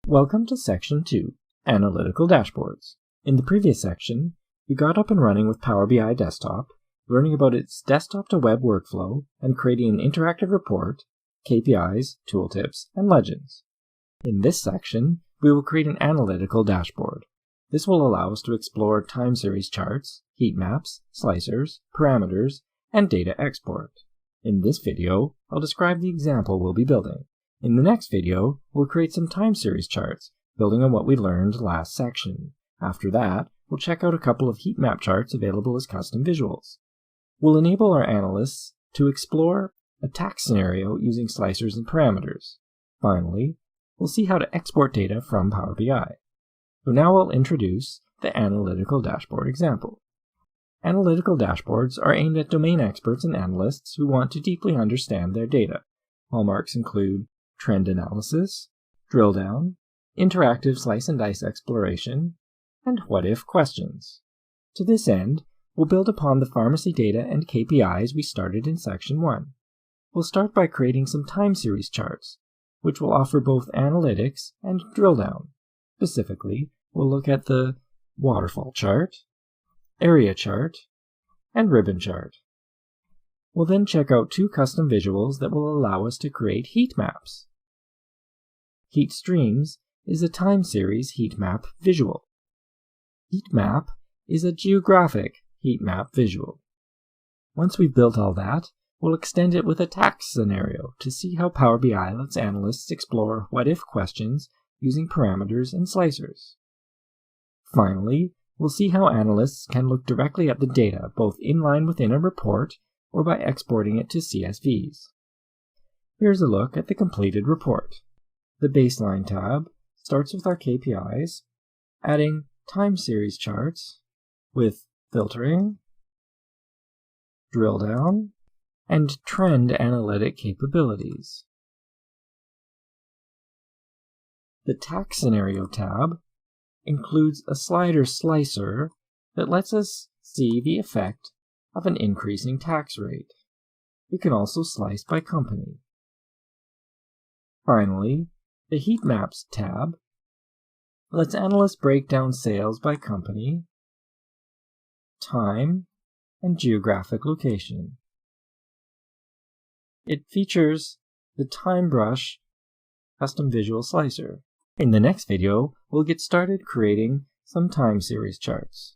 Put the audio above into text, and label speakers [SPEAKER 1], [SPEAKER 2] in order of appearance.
[SPEAKER 1] Welcome to Section 2, Analytical Dashboards. In the previous section, we got up and running with Power BI Desktop, learning about its desktop-to-web workflow and creating an interactive report, KPIs, tooltips, and legends. In this section, we will create an analytical dashboard. This will allow us to explore time series charts, heat maps, slicers, parameters, and data export. In this video, I'll describe the example we'll be building. In the next video, we'll create some time series charts, building on what we learned last section. After that, we'll check out a couple of heat map charts available as custom visuals. We'll enable our analysts to explore a tax scenario using slicers and parameters. Finally, we'll see how to export data from Power BI. So now I'll introduce the analytical dashboard example. Analytical dashboards are aimed at domain experts and analysts who want to deeply understand their data. Hallmarks include trend analysis, drill down, interactive slice and dice exploration, and what-if questions. To this end, we'll build upon the pharmacy data and KPIs we started in Section 1. We'll start by creating some time series charts, which will offer both analytics and drill down. Specifically, we'll look at the waterfall chart, area chart, and ribbon chart. We'll then check out two custom visuals that will allow us to create heat maps. Heat streams is a time series heat map visual. Heat map is a geographic heat map visual. Once we've built all that, we'll extend it with a tax scenario to see how Power BI lets analysts explore what-if questions using parameters and slicers. Finally, we'll see how analysts can look directly at the data both inline within a report or by exporting it to CSVs. Here's a look at the completed report. The Baseline tab starts with our KPIs, adding time series charts with filtering, drill down, and trend analytic capabilities. The Tax Scenario tab includes a slider slicer that lets us see the effect of an increasing tax rate. We can also slice by company. Finally, the Heat Maps tab lets analysts break down sales by company, time, and geographic location. It features the Time Brush custom visual slicer. In the next video, we'll get started creating some time series charts.